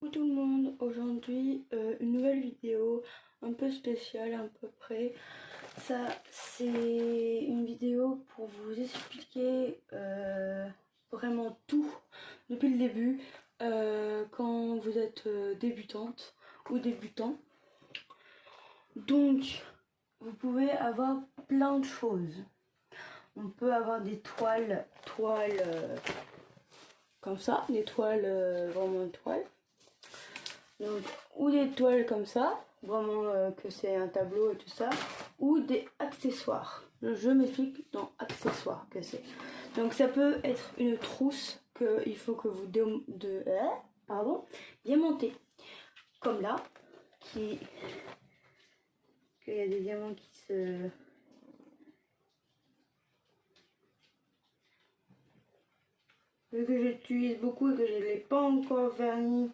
Coucou tout le monde, aujourd'hui une nouvelle vidéo un peu spéciale à peu près. Ça c'est une vidéo pour vous expliquer vraiment tout depuis le début quand vous êtes débutante ou débutant. Donc vous pouvez avoir plein de choses. On peut avoir des toiles comme ça, des toiles vraiment toiles. Donc, ou des toiles comme ça, vraiment que c'est un tableau et tout ça, ou des accessoires. Je m'explique dans accessoires que c'est. Donc ça peut être une trousse qu'il faut que vous diamantez. Comme là, qu'il y a des diamants qui se... Vu que j'utilise beaucoup et que je ne l'ai pas encore verni,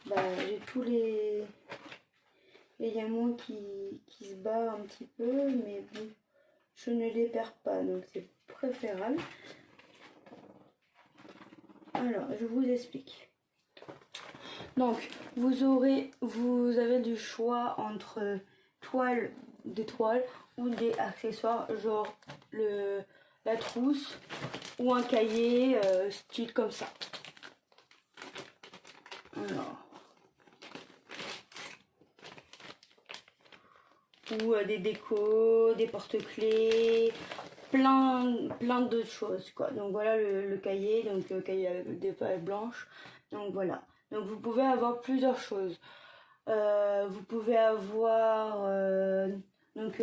bah, j'ai tous les diamants qui se barrent un petit peu, mais bon, je ne les perds pas, donc c'est préférable. Alors, je vous explique. Donc, vous avez du choix entre des toiles ou des accessoires, genre la trousse ou un cahier style comme ça. Alors, ou des décos, des porte-clés, plein d'autres choses quoi. Donc voilà le cahier, donc le cahier avec des pages blanches. Donc voilà. Donc vous pouvez avoir plusieurs choses. Vous pouvez avoir donc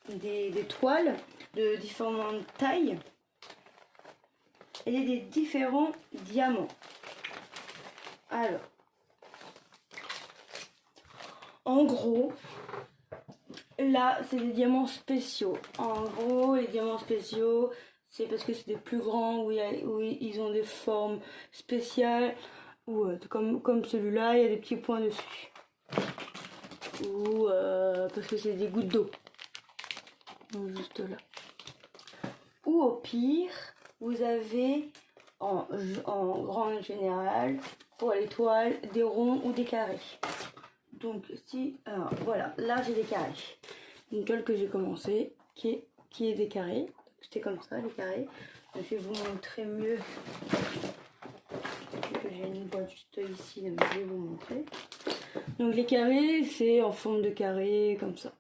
des toiles de différentes tailles et des différents diamants. Alors, en gros, là, c'est des diamants spéciaux. En gros, les diamants spéciaux, c'est parce que c'est des plus grands, où ils ont des formes spéciales, ou comme celui-là, il y a des petits points dessus. Ou parce que c'est des gouttes d'eau. Donc juste là. Ou au pire, vous avez en grande générale, pour les toiles, des ronds ou des carrés. Donc alors voilà, là j'ai des carrés. Une toile que j'ai commencé qui est des carrés. C'était comme ça, les carrés. Je vais vous montrer mieux. J'ai une boîte juste ici, donc je vais vous montrer. Donc les carrés, c'est en forme de carré, comme ça.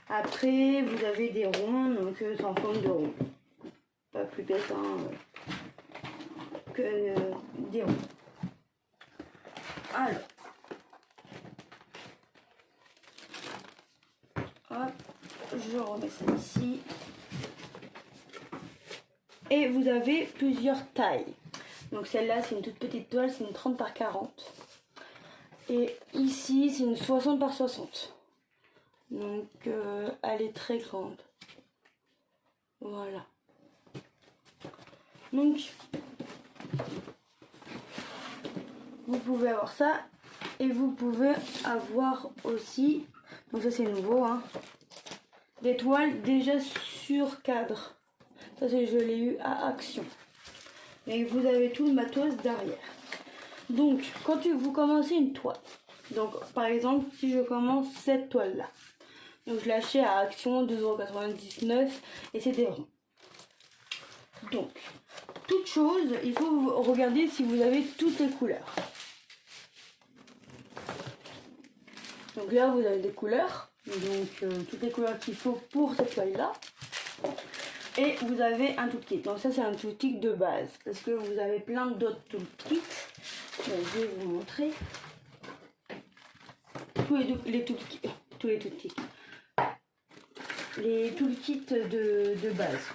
Après, vous avez des ronds, donc c'est en forme de rond. Pas plus bête que des ronds. Alors. Hop, je remets ça ici. Et vous avez plusieurs tailles. Donc celle-là, c'est une toute petite toile, c'est une 30 par 40. Et ici, c'est une 60 par 60. Donc elle est très grande. Voilà. Donc, vous pouvez avoir ça. Et vous pouvez avoir aussi, donc ça c'est nouveau, hein, des toiles déjà sur cadre. Ça c'est je l'ai eu à Action. Et vous avez tout le matos derrière. Donc quand vous commencez une toile, donc par exemple si je commence cette toile là, donc je l'achète à Action 2,99 € et c'est des ronds. Donc toute chose, il faut regarder si vous avez toutes les couleurs. Donc là vous avez des couleurs, donc toutes les couleurs qu'il faut pour cette toile là. Et vous avez un toolkit. Donc ça c'est un toolkit de base. Parce que vous avez plein d'autres toolkits. Donc, je vais vous montrer. Tous les toolkits. Les toolkits de base.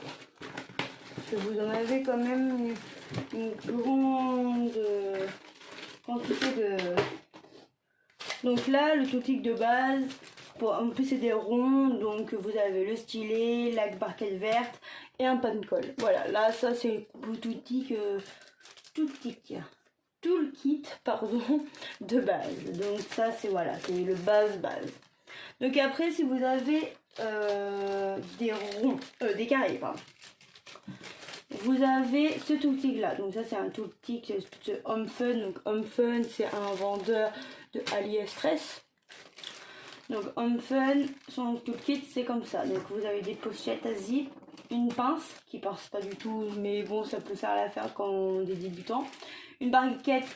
Parce que vous en avez quand même une grande quantité de... Donc là, le toolkit de base... En plus c'est des ronds, donc vous avez le stylet, la barquette verte et un pan de colle. Voilà, là ça c'est tout le kit de base. Donc ça c'est voilà, c'est le base. Donc après si vous avez des carrés, pardon. vous avez ce toolkit là. Donc ça c'est un toolkit de Home Fun. Donc Home Fun c'est un vendeur de AliExpress. Donc Home Fun, son toolkit c'est comme ça. Donc vous avez des pochettes à zip, une pince qui pince pas du tout, mais bon ça peut faire l'affaire quand on est débutant. Une barquette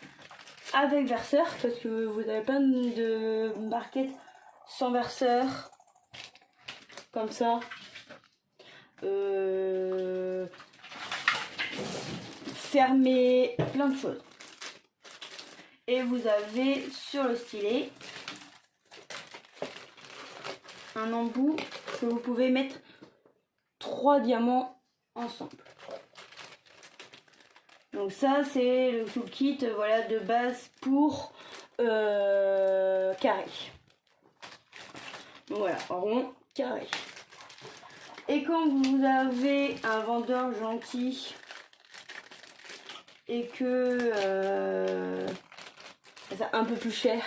avec verseur parce que vous avez plein de barquettes sans verseur comme ça. Fermé, plein de choses. Et vous avez sur le stylet un embout que vous pouvez mettre 3 diamants ensemble. Donc ça c'est le toolkit voilà, de base pour carré. Donc voilà, rond, carré. Et quand vous avez un vendeur gentil et que c'est un peu plus cher,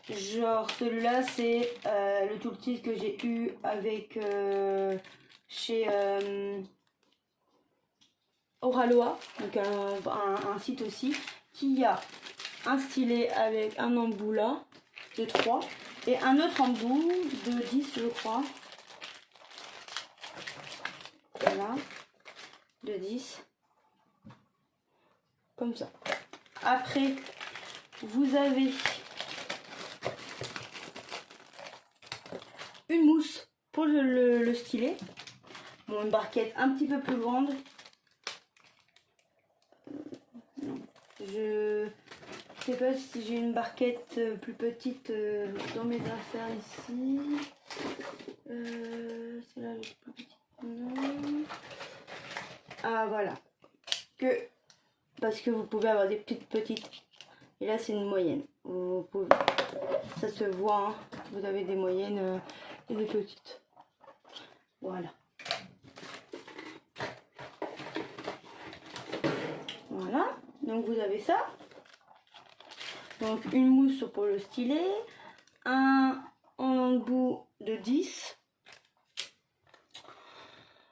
genre celui-là c'est le toolkit que j'ai eu avec chez Oraloa, donc un site aussi, qui a un stylet avec un embout là de 3 et un autre embout de 10 je crois. Voilà, de 10 comme ça. Après vous avez une mousse pour le stylet. Bon, une barquette un petit peu plus grande. Non, je sais pas si j'ai une barquette plus petite dans mes affaires ici. C'est là le plus petit. Non. Ah voilà. Parce que vous pouvez avoir des petites. Et là c'est une moyenne. Vous pouvez, ça se voit, hein. Vous avez des moyennes et des petites. Voilà. Voilà. Donc vous avez ça. Donc une mousse pour le stylet. Un embout de 10.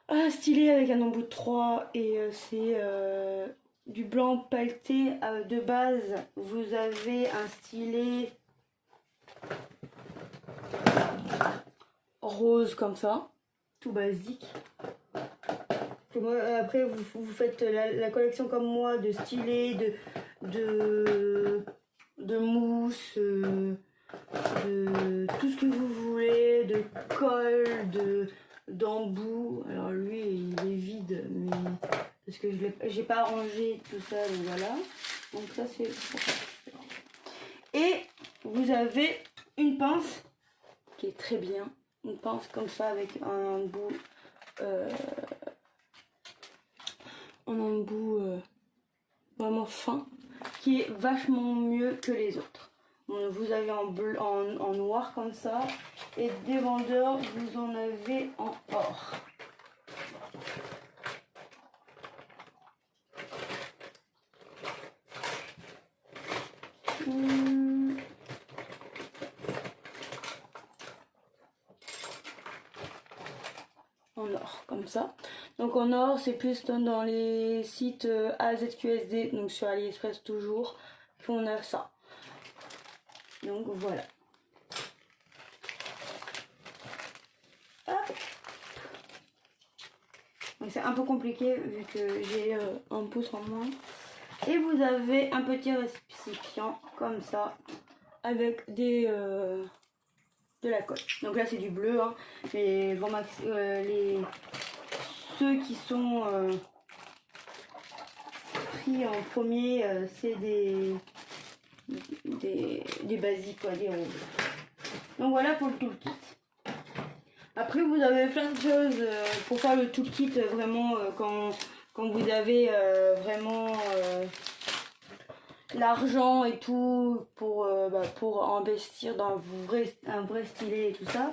Un stylet avec un embout de 3 et c'est du blanc pailleté de base. Vous avez un stylet rose comme ça, tout basique. Après vous faites la collection comme moi de stylets, de mousse, de tout ce que vous voulez, de colle, d'embout. Alors lui il est vide mais parce que j'ai pas rangé tout ça, donc voilà. Donc ça c'est pour ça. Et vous avez une pince qui est très bien, une pince comme ça avec un embout vraiment fin, qui est vachement mieux que les autres. Donc, vous avez en noir comme ça, et des vendeurs vous en avez en or. En or comme ça. Donc en or c'est plus dans les sites AZQSD, donc sur AliExpress toujours qu'on a ça. Donc voilà. Donc c'est un peu compliqué vu que j'ai un pouce en moins. Et vous avez un petit récipient comme ça avec de la colle. Donc là c'est du bleu, hein. Les grands max, ceux qui sont pris en premier, c'est des basiques, quoi, des ronds. Donc voilà pour le toolkit. Après vous avez plein de choses pour faire le toolkit vraiment quand vous avez vraiment l'argent et tout pour investir dans un vrai stylet et tout ça.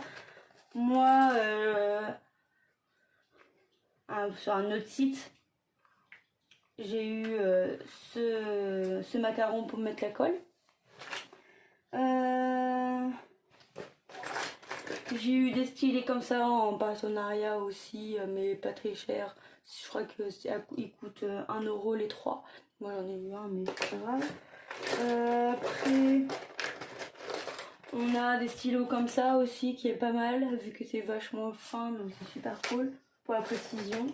Moi sur un autre site j'ai eu ce macaron pour mettre la colle. J'ai eu des stylets comme ça en partenariat aussi, mais pas très cher, Je crois que il coûte 1 euro les 3. Moi j'en ai eu un, mais c'est pas grave. Après, on a des stylos comme ça aussi qui est pas mal, vu que c'est vachement fin, donc c'est super cool pour la précision.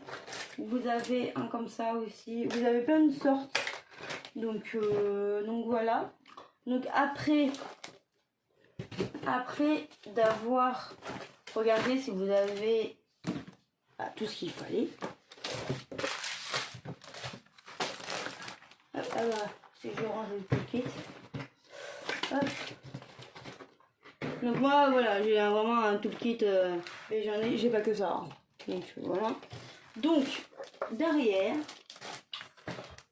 Vous avez un comme ça aussi. Vous avez plein de sortes. Donc voilà. Donc après d'avoir regardé si vous avez tout ce qu'il fallait. C'est je range le paquet. Hop. Donc moi voilà, j'ai vraiment un toolkit, mais j'ai pas que ça. Hein. Donc voilà. Donc derrière,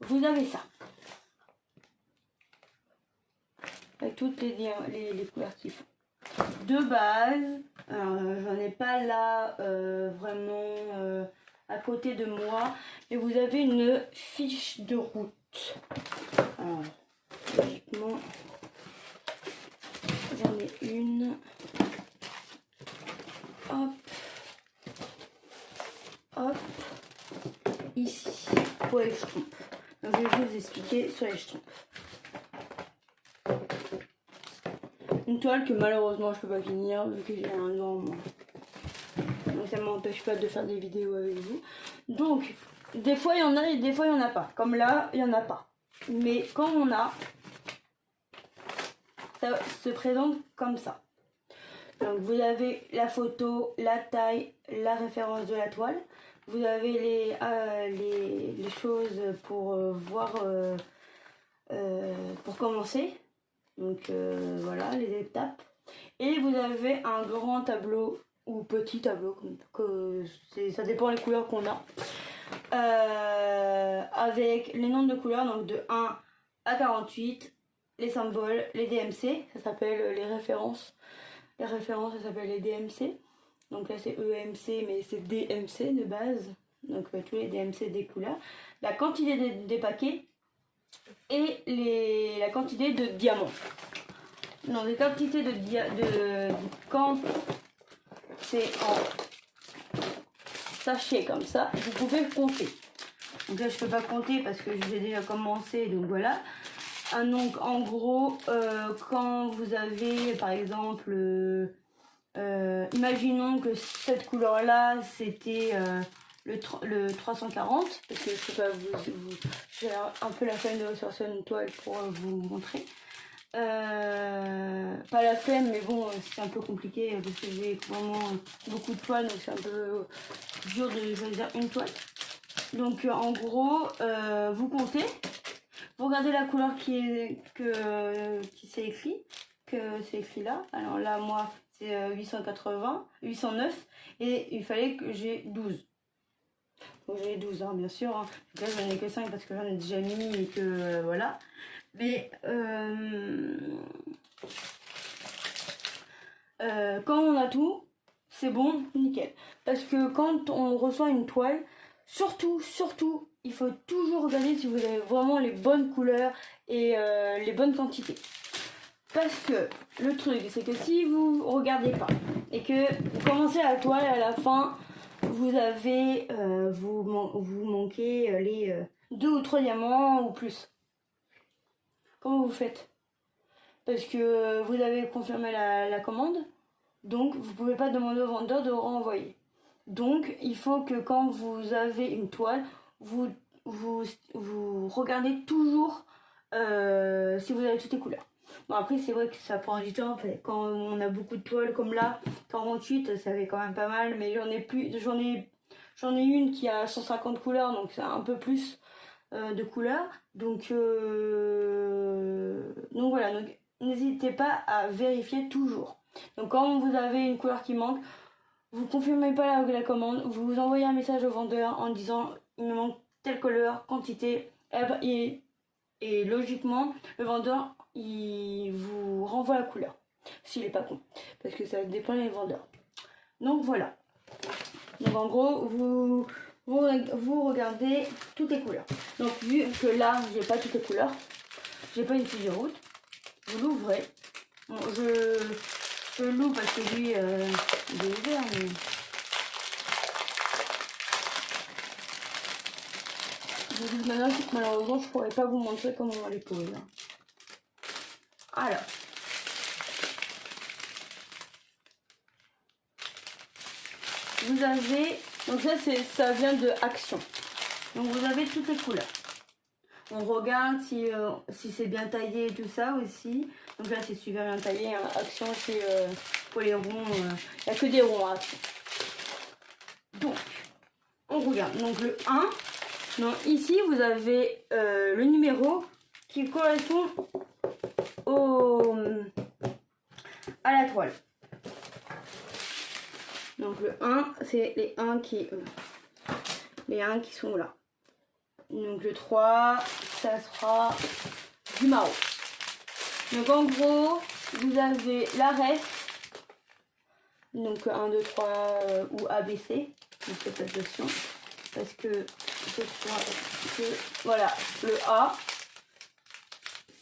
vous avez ça. Avec toutes les couleurs qu'il faut. De base, j'en ai pas là vraiment à côté de moi, mais vous avez une fiche de route. Alors, logiquement, j'en ai une. Hop. Hop. Ici, pour les schtroumpfs. Donc, je vais vous expliquer sur les schtroumpfs. Une toile que malheureusement je peux pas finir vu que j'ai un grand. Donc ça m'empêche pas de faire des vidéos avec vous. Donc des fois il y en a et des fois il y en a pas. Comme là il y en a pas. Mais quand on a, ça se présente comme ça. Donc vous avez la photo, la taille, la référence de la toile. Vous avez les choses pour voir, pour commencer. Donc voilà les étapes. Et vous avez un grand tableau ou petit tableau, ça dépend des couleurs qu'on a. Avec les nombres de couleurs, donc de 1 à 48, les symboles, les DMC, ça s'appelle les références. Les références, ça s'appelle les DMC. Donc là c'est EMC, mais c'est DMC de base. Donc tous les DMC des couleurs. La quantité des paquets et la quantité de diamants. Donc les quantités de quand c'est en sachet comme ça, vous pouvez compter. Donc là je peux pas compter parce que j'ai déjà commencé, donc voilà. Donc en gros, quand vous avez par exemple, imaginons que cette couleur là c'était le 340, parce que je peux pas j'ai un peu la flemme de sortir une toile pour vous montrer. Pas la flemme, mais bon c'est un peu compliqué parce que j'ai vraiment beaucoup de toiles, donc c'est un peu dur de choisir une toile. Donc en gros vous comptez, vous regardez la couleur qui s'est écrit, que c'est écrit là. Alors là moi c'est 809 et il fallait que j'ai 12. Donc j'ai 12 hein, bien sûr, hein. Là j'en ai que 5 parce que j'en ai déjà mis et que voilà. Mais quand on a tout, c'est bon, nickel. Parce que quand on reçoit une toile, surtout, il faut toujours regarder si vous avez vraiment les bonnes couleurs et les bonnes quantités. Parce que le truc, c'est que si vous regardez pas et que vous commencez la toile à la fin, vous avez, vous manquez les 2 ou 3 diamants ou plus. Comment vous faites? Parce que vous avez confirmé la commande, donc vous pouvez pas demander au vendeur de renvoyer. Donc il faut que quand vous avez une toile, vous regardez toujours si vous avez toutes les couleurs. Bon après c'est vrai que ça prend du temps, quand on a beaucoup de toiles comme là, 48 ça fait quand même pas mal, mais j'en ai une qui a 150 couleurs, donc c'est un peu plus de couleurs. Donc voilà, donc n'hésitez pas à vérifier toujours. Donc quand vous avez une couleur qui manque, vous confirmez pas la commande, vous envoyez un message au vendeur en disant il me manque telle couleur, quantité, et logiquement le vendeur il vous renvoie la couleur s'il est pas con, parce que ça dépend des vendeurs. Donc voilà, donc en gros vous regardez toutes les couleurs. Donc vu que là j'ai pas toutes les couleurs, j'ai pas une fiche de route, vous l'ouvrez. Bon, je l'ouvre parce que lui il est ouvert, mais De toute manière, malheureusement, je pourrais pas vous montrer comment on les pose. Alors. Vous avez, donc ça vient de Action. Donc vous avez toutes les couleurs. On regarde si c'est bien taillé et tout ça aussi. Donc là c'est super bien taillé. Hein. Action c'est pour les ronds. Il n'y a que des ronds à Action. Donc on regarde. Donc le 1. Donc ici vous avez le numéro qui correspond à la toile. Donc le 1, c'est les 1 qui sont là. Donc le 3, ça sera du marron. Donc en gros, vous avez la ref. Donc 1, 2, 3 ou ABC. Donc faites attention. Parce que voilà, le A,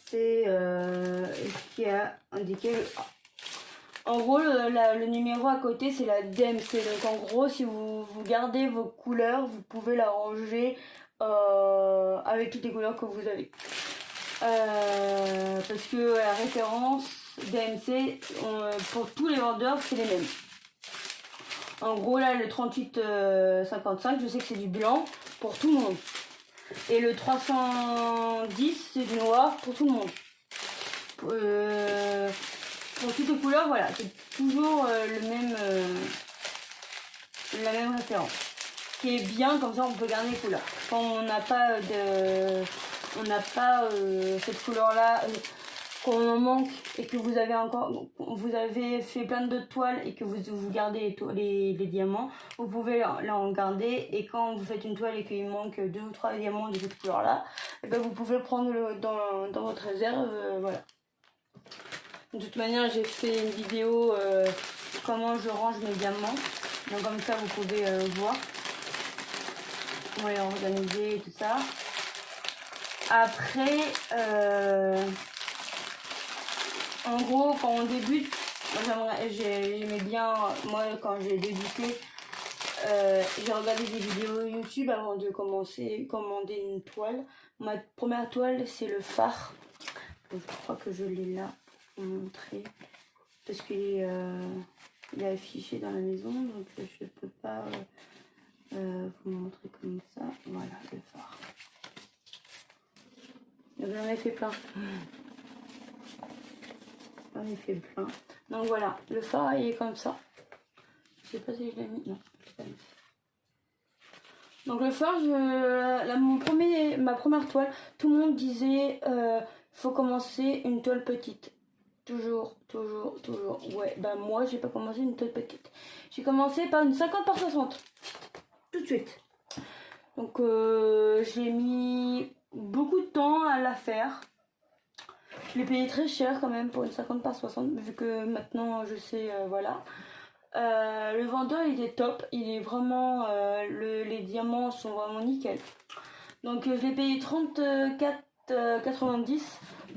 c'est ce qui a indiqué le A. En gros, le numéro à côté, c'est la DMC. Donc en gros, si vous gardez vos couleurs, vous pouvez la ranger avec toutes les couleurs que vous avez. Parce que la référence DMC, pour tous les vendeurs, c'est les mêmes. En gros, là, le 3855, je sais que c'est du blanc pour tout le monde. Et le 310, c'est du noir pour tout le monde. Pour toutes les couleurs, voilà, c'est toujours la même référence. Ce qui est bien, comme ça on peut garder les couleurs. Quand on n'a pas cette couleur-là, qu'on en manque et que vous avez fait plein de toiles et que vous gardez les diamants, vous pouvez là en garder. Et quand vous faites une toile et qu'il manque 2 ou 3 diamants de cette couleur-là, et ben vous pouvez le prendre dans votre réserve, voilà. De toute manière, j'ai fait une vidéo comment je range mes diamants. Donc comme ça, vous pouvez voir. On va les organiser et tout ça. Après, en gros, quand on débute, j'aimais bien, moi quand j'ai débuté, j'ai regardé des vidéos YouTube avant de commander une toile. Ma première toile, c'est le phare. Donc, je crois que je l'ai là. Montrer parce qu'il est affiché dans la maison, donc je peux pas vous montrer comme ça. Voilà le phare. J'en ai fait plein. J'en ai fait plein. Donc voilà, le phare il est comme ça. Je sais pas si je l'ai mis. Non, je l'ai pas mis. Donc le phare, ma première toile, tout le monde disait faut commencer une toile petite. Toujours. Ouais, bah moi j'ai pas commencé une toile petite. J'ai commencé par une 50 par 60. Tout de suite. Donc j'ai mis beaucoup de temps à la faire. Je l'ai payé très cher quand même pour une 50 par 60, vu que maintenant je sais, voilà. Le vendeur il est top, il est vraiment, les diamants sont vraiment nickel. Donc je l'ai payé 34,90.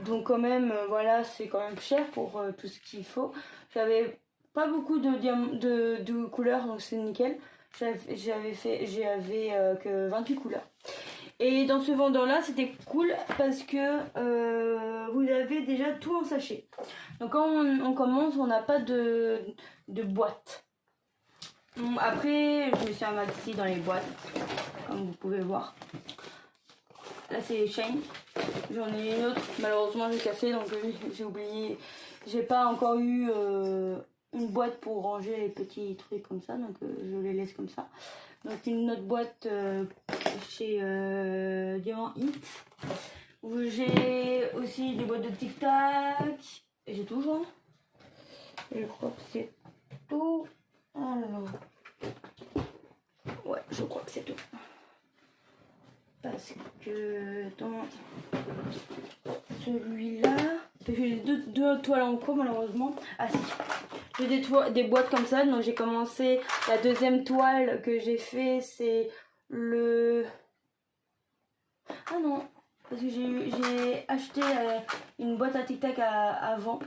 Donc quand même, voilà, c'est quand même cher pour tout ce qu'il faut. J'avais pas beaucoup de couleurs, donc c'est nickel. J'avais que 28 couleurs. Et dans ce vendeur-là, c'était cool parce que vous avez déjà tout en sachet. Donc quand on commence, on n'a pas de boîte. Après, je me suis amassée dans les boîtes, comme vous pouvez voir. Là, c'est Shane. J'en ai une autre. Malheureusement, j'ai cassé, donc j'ai oublié. J'ai pas encore eu une boîte pour ranger les petits trucs comme ça, donc je les laisse comme ça. Donc une autre boîte chez Diamant Hit. J'ai aussi des boîtes de Tic Tac. Et j'ai tout, genre. Je crois que c'est tout. Alors. Ouais, je crois que c'est tout. Parce que dans celui-là, j'ai deux toiles en cours malheureusement. Ah si, j'ai des boîtes comme ça. Donc j'ai commencé, la deuxième toile que j'ai fait, c'est le... Ah non, parce que j'ai acheté une boîte à Tic Tac avant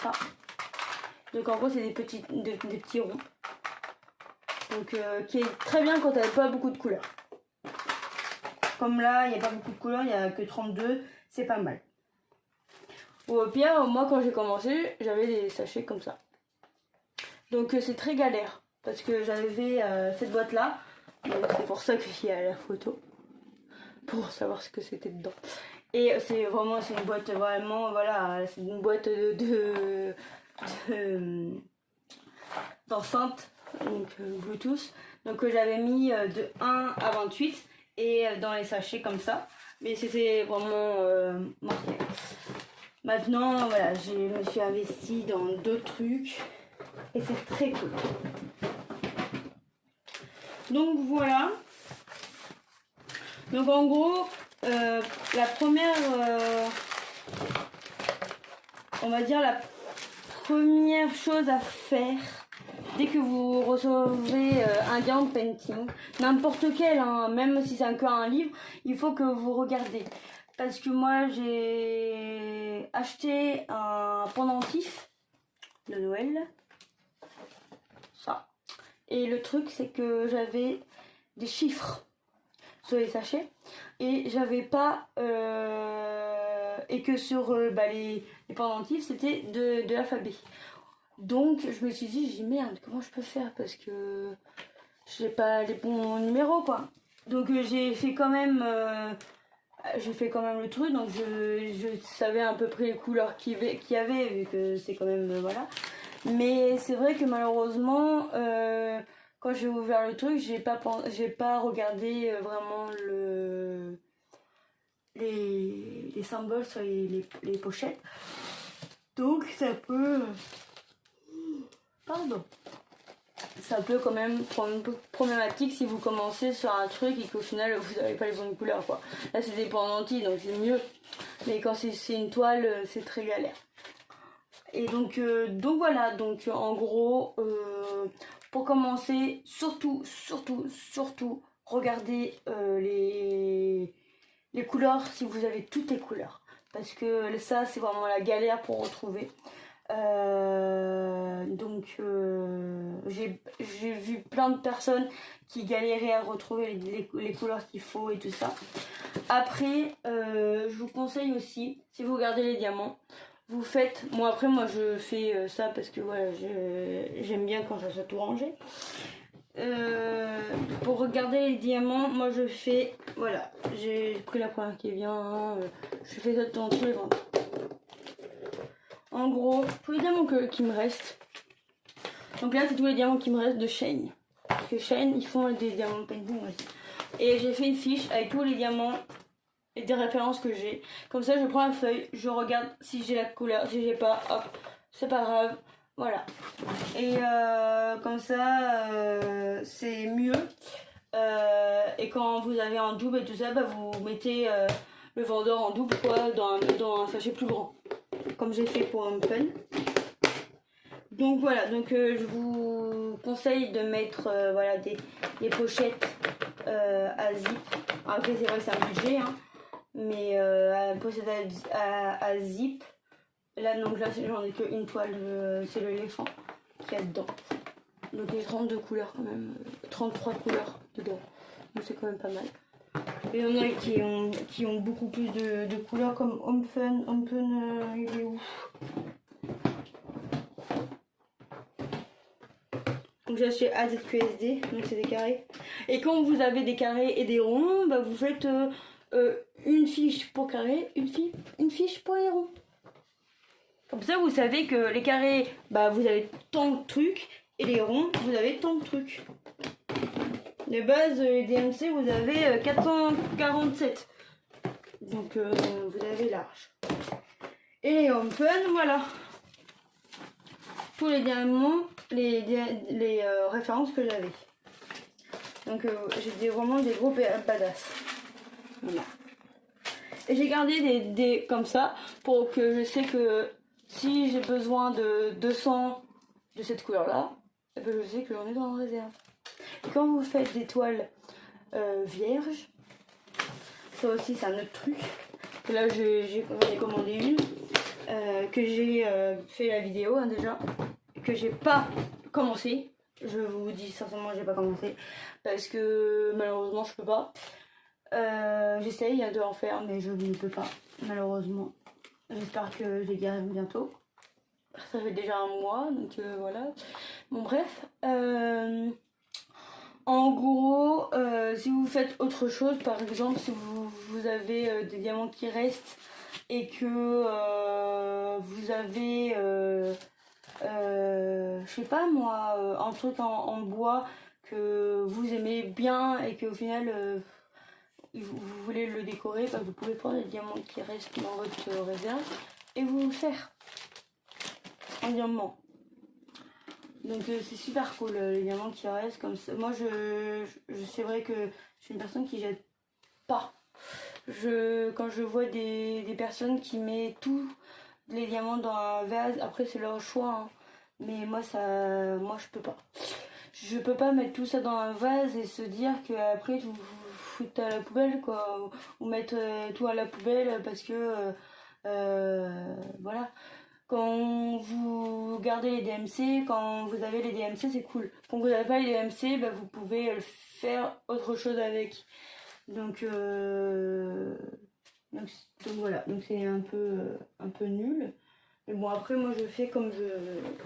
ça. Donc en gros c'est des petits ronds. Donc qui est très bien quand elle n'a pas beaucoup de couleurs. comme là, il n'y a pas beaucoup de couleurs, il n'y a que 32, c'est pas mal. Ou au pire, moi quand j'ai commencé, j'avais des sachets comme ça. Donc c'est très galère, parce que j'avais cette boîte là, c'est pour ça qu'il y a la photo, pour savoir ce que c'était dedans. Et c'est une boîte vraiment, voilà, c'est une boîte d'enceinte, donc Bluetooth. Donc j'avais mis de 1 à 28 et dans les sachets comme ça. Mais c'était vraiment marqué. Maintenant, voilà, je me suis investie dans d'autres trucs et c'est très cool. Donc voilà. Donc en gros, la première, on va dire la première chose à faire dès que vous recevez un diamond painting, n'importe quel, hein, même si c'est un livre, il faut que vous regardez. Parce que moi j'ai acheté un pendentif de Noël, ça. Et le truc c'est que j'avais des chiffres sur les sachets et j'avais pas et que sur les pendentifs c'était de l'alphabet. Donc je me suis dit, merde, comment je peux faire parce que j'ai pas les bons numéros quoi. Donc j'ai fait quand même le truc, donc je savais à peu près les couleurs qu'il y avait vu que c'est quand même voilà. Mais c'est vrai que malheureusement quand j'ai ouvert le truc, j'ai pas regardé vraiment les symboles sur les pochettes. Donc ça peut ça peut quand même prendre problématique si vous commencez sur un truc et qu'au final vous n'avez pas les bonnes couleurs quoi. Là c'est des pendentifs donc c'est mieux. Mais quand c'est une toile, c'est très galère. Et donc voilà, donc en gros pour commencer, surtout regardez les couleurs si vous avez toutes les couleurs. Parce que ça c'est vraiment la galère pour retrouver. J'ai vu plein de personnes qui galéraient à retrouver les couleurs qu'il faut et tout ça. Après je vous conseille aussi, si vous regardez les diamants, vous faites, moi je fais ça parce que voilà, j'aime bien quand ça soit tout rangé. Pour regarder les diamants, moi je fais, voilà, j'ai pris la première qui vient, je fais ça dans tous les ventes. En gros, tous les diamants qui me restent, donc là c'est tous les diamants qui me restent de Shane, parce que Shane ils font des diamants painting aussi. Et j'ai fait une fiche avec tous les diamants et des références que j'ai. Comme ça je prends la feuille, je regarde si j'ai la couleur, si j'ai pas, hop, c'est pas grave, voilà. Et comme ça c'est mieux. Et quand vous avez un double et tout ça, vous mettez le vendeur en double quoi, dans un sachet plus grand. Comme j'ai fait pour un fun. Donc voilà, donc je vous conseille de mettre voilà, des pochettes à zip. Après c'est vrai que c'est un budget, hein, mais pochette à zip. Là donc là j'en ai qu'une toile, c'est l'éléphant qui est dedans. Donc il y a 32 couleurs quand même, 33 couleurs dedans. Donc c'est quand même pas mal. Et il y en a qui ont beaucoup plus de couleurs comme Home Fun, il est où? Donc j'ai acheté AZQSD, donc c'est des carrés. Et quand vous avez des carrés et des ronds, vous faites une fiche pour carré, une fiche pour les ronds. Comme ça vous savez que les carrés, vous avez tant de trucs, et les ronds, vous avez tant de trucs. De base, les DMC, vous avez 447. Donc, vous avez large. Et les Home Fun, voilà. Tous les diamants, les références que j'avais. Donc, j'ai vraiment des gros badass. Voilà. Et j'ai gardé des comme ça pour que je sais que si j'ai besoin de 200 de cette couleur-là, je sais que j'en ai dans la réserve. Et quand vous faites des toiles vierges, ça aussi c'est un autre truc. Là j'ai commandé une, que j'ai fait la vidéo déjà, que j'ai pas commencé. Je vous dis sincèrement j'ai pas commencé parce que malheureusement je peux pas. J'essaye de en faire, mais je ne peux pas, malheureusement. J'espère que je les guérirai bientôt. Ça fait déjà un mois, donc voilà. Bon, bref. En gros, si vous faites autre chose, par exemple, si vous avez des diamants qui restent et que vous avez, je sais pas moi, un truc en bois que vous aimez bien et qu'au final vous voulez le décorer, bah, vous pouvez prendre les diamants qui restent dans votre réserve et vous le faire en diamant. Donc c'est super cool les diamants qui restent comme ça. Moi c'est vrai que je suis une personne qui jette pas. Quand je vois des personnes qui mettent tous les diamants dans un vase, après c'est leur choix, hein. Mais moi je peux pas. Je peux pas mettre tout ça dans un vase et se dire que après vous foutez à la poubelle quoi, ou mettre tout à la poubelle parce que voilà. Quand vous gardez les DMC, quand vous avez les DMC, c'est cool. Quand vous n'avez pas les DMC, bah, vous pouvez faire autre chose avec. Donc voilà, donc c'est un peu nul. Mais bon, après, moi, je fais comme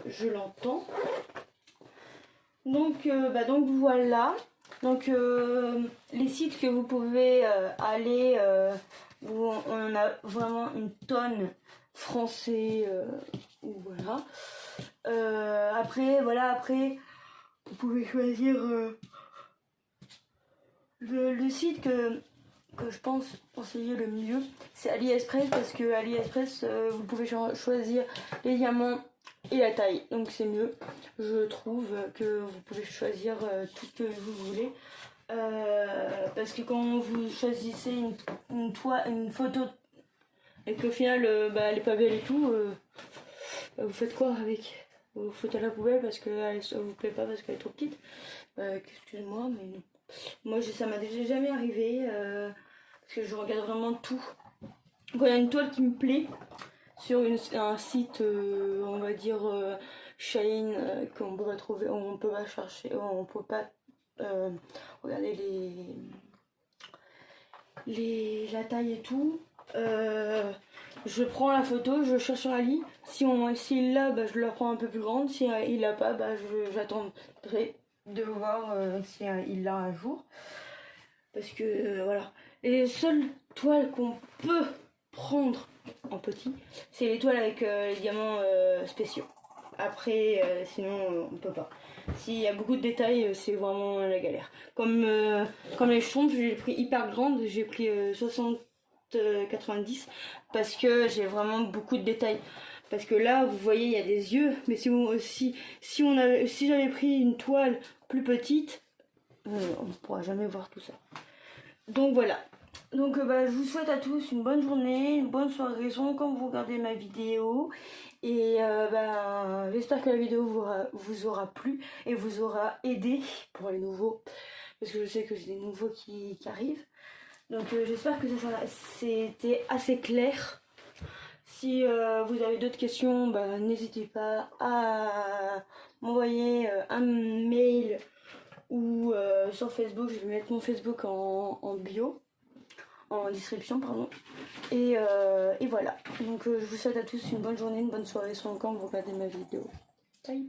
je l'entends. Donc voilà. Donc les sites que vous pouvez aller, où on a vraiment une tonne français, voilà. Après, vous pouvez choisir le site que je pense conseiller le mieux, c'est AliExpress, parce que AliExpress, vous pouvez choisir les diamants et la taille, donc c'est mieux. Je trouve que vous pouvez choisir tout ce que vous voulez. Parce que quand vous choisissez une photo et qu'au final elle est pas belle et tout, vous faites quoi avec? Vous foutez à la poubelle parce qu'elle vous plaît pas, parce qu'elle est trop petite. Excuse-moi, mais non. Moi ça m'a déjà jamais arrivé, parce que je regarde vraiment tout. Quand il y a une toile qui me plaît sur un site, on va dire Shein, qu'on pourrait trouver, on peut pas chercher, on peut pas regarder la taille et tout. Je prends la photo, je cherche sur Ali. S'il l'a, bah, je la prends un peu plus grande. Si il l'a pas, bah, j'attendrai de voir si il l'a un jour. Parce que voilà. Les seules toiles qu'on peut prendre en petit, c'est les toiles avec les diamants spéciaux. Après, sinon, on peut pas. S'il y a beaucoup de détails, c'est vraiment la galère. Comme les chambres, j'ai pris hyper grande, j'ai pris 90 parce que j'ai vraiment beaucoup de détails. Parce que là, vous voyez, il y a des yeux, mais si j'avais pris une toile plus petite, on ne pourra jamais voir tout ça. Donc voilà. Donc je vous souhaite à tous une bonne journée, une bonne soirée quand vous regardez ma vidéo. Et j'espère que la vidéo vous aura plu et vous aura aidé pour les nouveaux. Parce que je sais que j'ai des nouveaux qui arrivent. Donc j'espère que c'était assez clair. Si vous avez d'autres questions, n'hésitez pas à m'envoyer un mail ou sur Facebook. Je vais mettre mon Facebook en bio, en description, pardon. Et voilà. Donc je vous souhaite à tous une bonne journée, une bonne soirée selon quand vous regardez ma vidéo. Bye.